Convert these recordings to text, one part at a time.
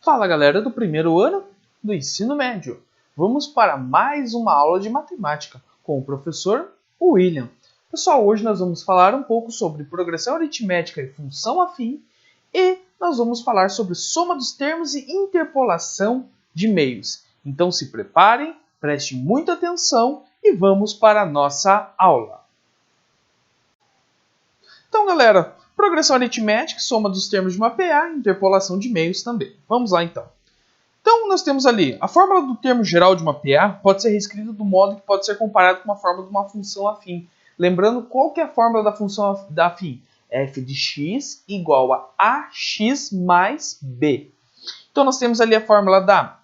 Fala galera do primeiro ano do ensino médio. Vamos para mais uma aula de matemática com o professor William. Pessoal, hoje nós vamos falar um pouco sobre progressão aritmética e função afim e nós vamos falar sobre soma dos termos e interpolação de meios. Então se preparem, prestem muita atenção e vamos para a nossa aula. Então galera, progressão aritmética, soma dos termos de uma PA, interpolação de meios também. Vamos lá então. Então nós temos ali, a fórmula do termo geral de uma PA pode ser reescrita do modo que pode ser comparado com uma fórmula de uma função afim. Lembrando, qual que é a fórmula da função afim? F de x igual a ax mais b. Então nós temos ali a fórmula da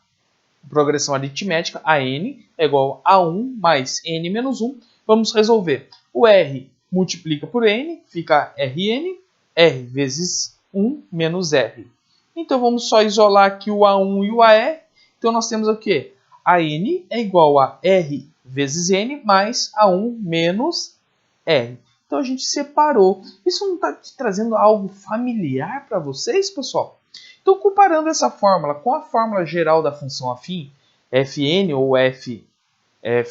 progressão aritmética, AN é igual a 1 mais n menos 1. Vamos resolver. O R multiplica por n, fica Rn, R vezes 1 menos R. Então vamos só isolar aqui o A1 e o AE. Então nós temos o quê? AN é igual a R vezes N mais A1 menos R. Então a gente separou. Isso não está trazendo algo familiar para vocês, pessoal? Então comparando essa fórmula com a fórmula geral da função afim, Fn ou f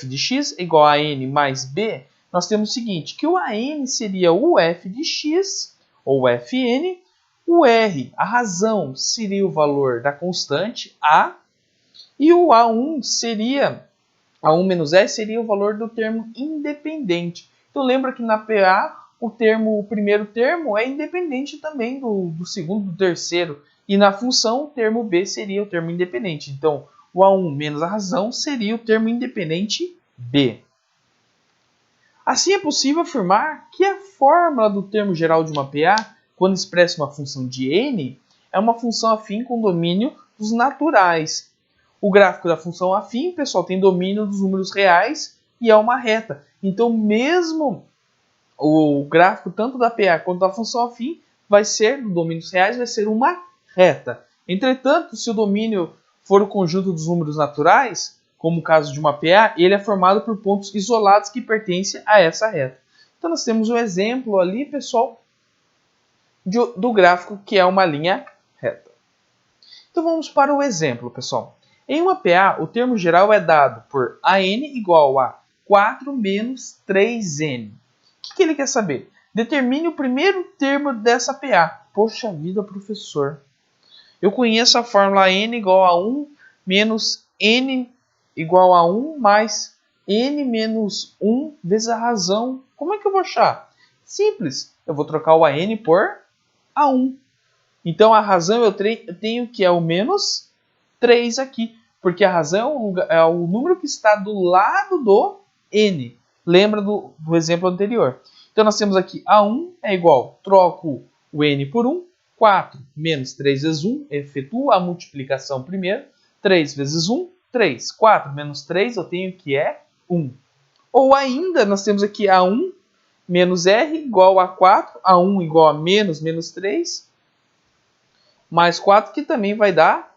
de x é igual a n mais b, nós temos o seguinte, que o AN seria o f de x, ou Fn, o R, a razão, seria o valor da constante A, e o A1 seria, A1 menos R seria o valor do termo independente. Então lembra que na PA o primeiro termo é independente também do segundo, do terceiro, e na função o termo B seria o termo independente. Então o A1 menos a razão seria o termo independente B. Assim é possível afirmar que a fórmula do termo geral de uma PA, quando expressa uma função de n, é uma função afim com domínio dos naturais. O gráfico da função afim, pessoal, tem domínio dos números reais e é uma reta. Então, mesmo o gráfico tanto da PA quanto da função afim vai ser, no domínio dos reais, vai ser uma reta. Entretanto, se o domínio for o conjunto dos números naturais, como o caso de uma PA, ele é formado por pontos isolados que pertencem a essa reta. Então nós temos um exemplo ali, pessoal, do gráfico que é uma linha reta. Então vamos para o exemplo, pessoal. Em uma PA, o termo geral é dado por AN igual a 4 menos 3N. O que ele quer saber? Determine o primeiro termo dessa PA. Poxa vida, professor. Eu conheço a fórmula N igual a 1 menos N igual a 1 mais N menos 1 vezes a razão. Como é que eu vou achar? Simples. Eu vou trocar o AN por A1. Então a razão eu tenho que é o menos 3 aqui. Porque a razão é o número que está do lado do N. Lembra do exemplo anterior. Então nós temos aqui A1 é igual, troco o N por 1. 4 menos 3 vezes 1, efetuo a multiplicação primeiro. 3 vezes 1, 3. 4 menos 3 eu tenho que é 1. Ou ainda, nós temos aqui A1 menos R igual a 4. A1 igual a menos 3. Mais 4, que também vai dar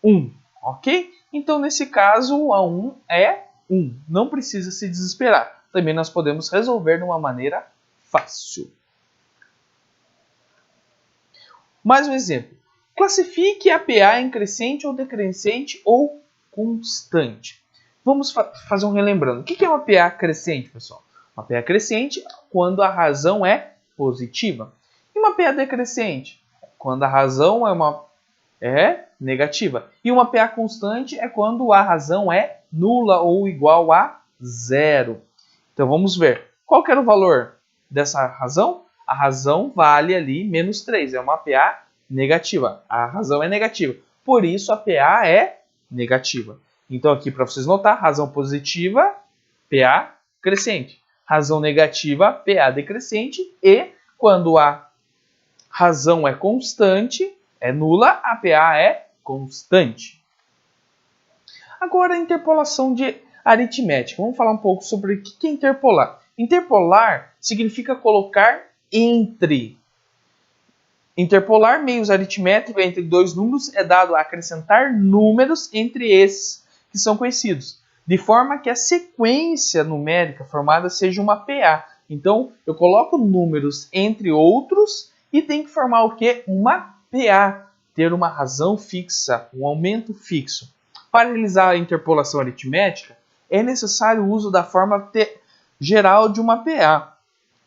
1. Ok? Então, nesse caso, o A1 é 1. Não precisa se desesperar. Também nós podemos resolver de uma maneira fácil. Mais um exemplo. Classifique a PA em crescente ou decrescente ou constante. Vamos fazer um relembrando. O que é uma PA crescente, pessoal? Uma PA crescente quando a razão é positiva. E uma PA decrescente? Quando a razão é negativa. E uma PA constante é quando a razão é nula ou igual a zero. Então vamos ver. Qual que era o valor dessa razão? A razão vale ali menos 3, é uma PA negativa. A razão é negativa, por isso a PA é negativa. Então aqui para vocês notar, razão positiva, PA crescente. Razão negativa, PA decrescente. E quando a razão é constante, é nula, a PA é constante. Agora a interpolação de aritmética. Vamos falar um pouco sobre o que é interpolar. Interpolar significa colocar entre. Interpolar meios aritméticos entre dois números é dado a acrescentar números entre esses que são conhecidos, de forma que a sequência numérica formada seja uma PA. Então, eu coloco números entre outros e tem que formar o quê? Uma PA. ter uma razão fixa, um aumento fixo. Para realizar a interpolação aritmética, é necessário o uso da fórmula geral de uma PA.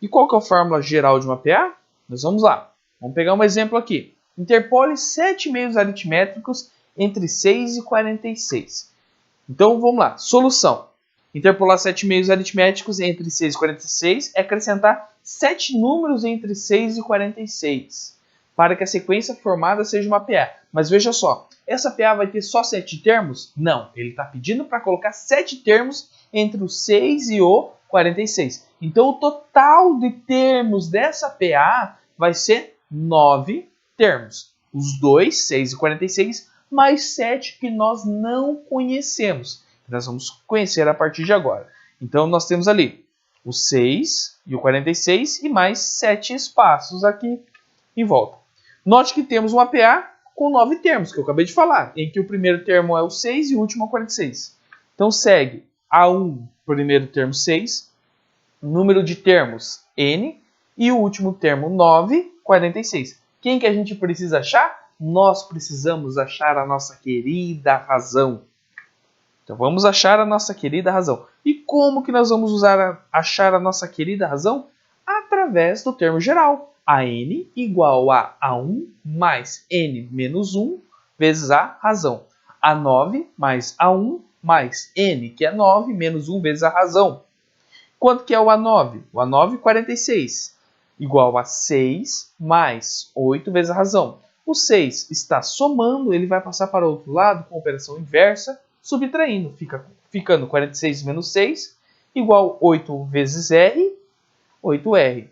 E qual que é a fórmula geral de uma PA? Nós vamos lá. Vamos pegar um exemplo aqui. Interpole 7 meios aritméticos entre 6 e 46. Então, vamos lá. Solução. Interpolar 7 meios aritméticos entre 6 e 46 é acrescentar 7 números entre 6 e 46, para que a sequência formada seja uma PA. Mas veja só, essa PA vai ter só 7 termos? Não, ele está pedindo para colocar 7 termos entre o 6 e o 46. Então, o total de termos dessa PA vai ser 9 termos. Os dois, 6 e 46, mais 7 que nós não conhecemos. Nós vamos conhecer a partir de agora. Então, nós temos ali o 6 e o 46 e mais 7 espaços aqui em volta. Note que temos uma PA com 9 termos, que eu acabei de falar, em que o primeiro termo é o 6 e o último é o 46. Então, segue A1, primeiro termo 6, número de termos n e o último termo 9, 46. Quem que a gente precisa achar? Nós precisamos achar a nossa querida razão. Então vamos achar a nossa querida razão. E como que nós vamos achar a nossa querida razão? Através do termo geral. AN igual a A1 mais N menos 1 vezes a razão. A9 mais A1 mais N, que é 9, menos 1 vezes a razão. Quanto que é o A9? O A9, 46. Igual a 6 mais 8 vezes a razão. O 6 está somando, ele vai passar para o outro lado com operação inversa, subtraindo. Ficando 46 menos 6, igual 8 vezes R, 8R.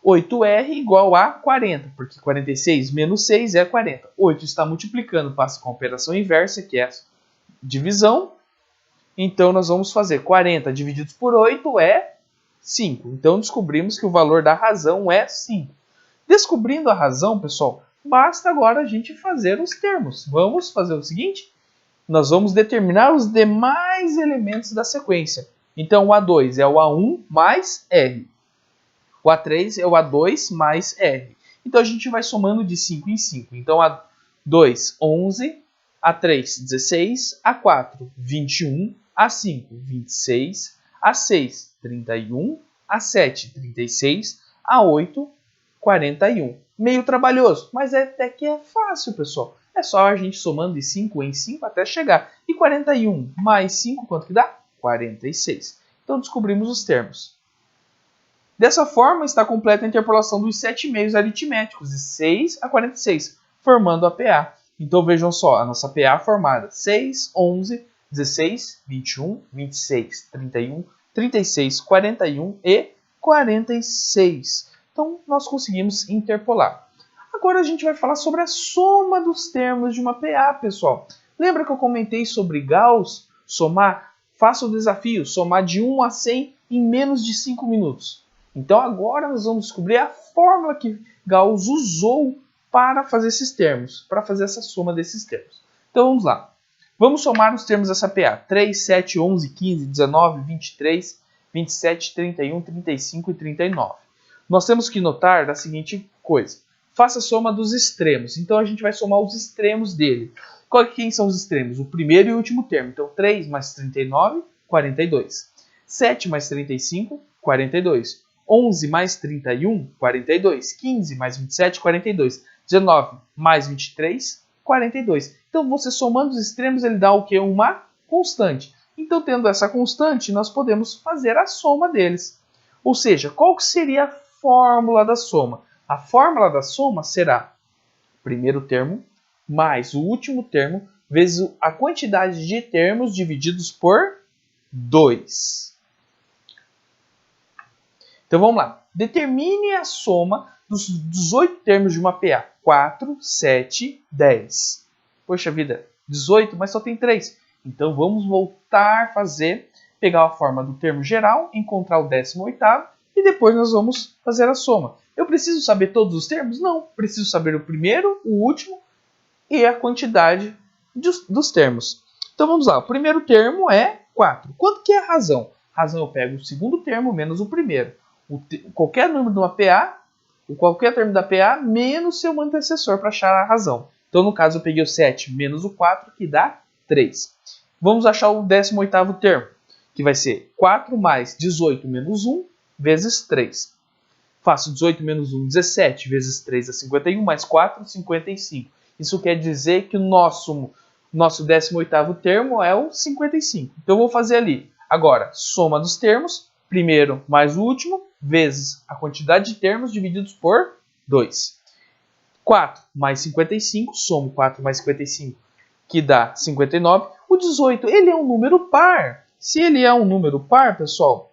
8R igual a 40, porque 46 menos 6 é 40. 8 está multiplicando, passa com a operação inversa, que é a divisão. Então, nós vamos fazer 40 divididos por 8 é 5. Então, descobrimos que o valor da razão é 5. Descobrindo a razão, pessoal, basta agora a gente fazer os termos. Vamos fazer o seguinte? Nós vamos determinar os demais elementos da sequência. Então, o A2 é o A1 mais R. O A3 é o A2 mais R. Então, a gente vai somando de 5 em 5. Então, A2, 11. A3, 16. A4, 21. A5, 26. A6, 31. A7, 36. A8, 41. Meio trabalhoso, mas até que é fácil, pessoal. É só a gente somando de 5 em 5 até chegar. E 41 mais 5, quanto que dá? 46. Então, descobrimos os termos. Dessa forma, está completa a interpolação dos 7 meios aritméticos, de 6 a 46, formando a PA. Então, vejam só, a nossa PA formada 6, 11, 16, 21, 26, 31, 36, 41 e 46. Então, nós conseguimos interpolar. Agora a gente vai falar sobre a soma dos termos de uma PA, pessoal. Lembra que eu comentei sobre Gauss? Somar, faça o desafio, somar de 1 a 100 em menos de 5 minutos. Então agora nós vamos descobrir a fórmula que Gauss usou para fazer esses termos, para fazer essa soma desses termos. Então vamos lá. Vamos somar os termos dessa PA. 3, 7, 11, 15, 19, 23, 27, 31, 35 e 39. Nós temos que notar da seguinte coisa. Faça a soma dos extremos. Então, a gente vai somar os extremos dele. Quem são os extremos? O primeiro e o último termo. Então, 3 mais 39, 42. 7 mais 35, 42. 11 mais 31, 42. 15 mais 27, 42. 19 mais 23, 42. Então, você somando os extremos, ele dá o quê? Uma constante. Então, tendo essa constante, nós podemos fazer a soma deles. Ou seja, qual que seria a fórmula da soma? A fórmula da soma será o primeiro termo mais o último termo vezes a quantidade de termos divididos por 2. Então vamos lá. Determine a soma dos 18 termos de uma PA. 4, 7, 10. Poxa vida, 18, mas só tem 3. Então vamos voltar a pegar a forma do termo geral, encontrar o 18º e depois nós vamos fazer a soma. Eu preciso saber todos os termos? Não. Preciso saber o primeiro, o último e a quantidade dos termos. Então vamos lá. O primeiro termo é 4. Quanto que é a razão? A razão eu pego o segundo termo menos o primeiro. Qualquer número de uma PA, qualquer termo da PA, menos seu antecessor para achar a razão. Então, no caso, eu peguei o 7 menos o 4, que dá 3. Vamos achar o 18º termo, que vai ser 4 mais 18 menos 1 vezes 3. Faço 18 menos 1, 17, vezes 3 é 51, mais 4, 55. Isso quer dizer que o nosso 18º termo é o 55. Então, eu vou fazer ali, agora, soma dos termos, primeiro mais o último, vezes a quantidade de termos divididos por 2. 4 mais 55, somo 4 mais 55, que dá 59. O 18, ele é um número par. Se ele é um número par, pessoal,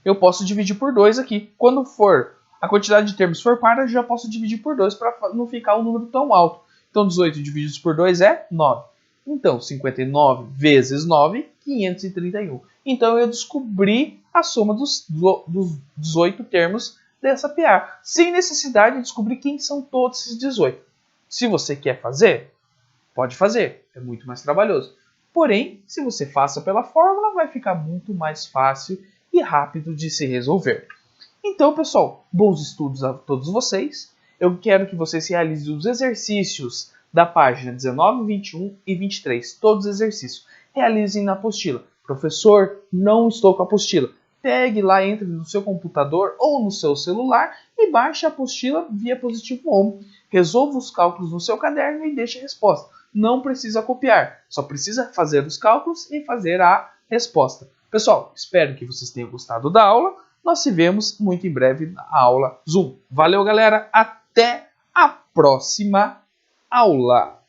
eu posso dividir por 2 aqui. Quando for a quantidade de termos for par, eu já posso dividir por 2 para não ficar um número tão alto. Então, 18 divididos por 2 é 9. Então, 59 vezes 9, 531. Então, eu descobri a soma dos 18 termos dessa PA, sem necessidade de descobrir quem são todos esses 18. Se você quer fazer, pode fazer. É muito mais trabalhoso. Porém, se você faça pela fórmula, vai ficar muito mais fácil e rápido de se resolver. Então, pessoal, bons estudos a todos vocês. Eu quero que vocês realizem os exercícios da página 19, 21 e 23. Todos os exercícios. Realizem na apostila. Professor, não estou com a apostila. Pegue lá, entre no seu computador ou no seu celular e baixe a apostila via Positivo Home. Resolva os cálculos no seu caderno e deixe a resposta. Não precisa copiar, só precisa fazer os cálculos e fazer a resposta. Pessoal, espero que vocês tenham gostado da aula. Nós se vemos muito em breve na aula Zoom. Valeu, galera. Até a próxima aula.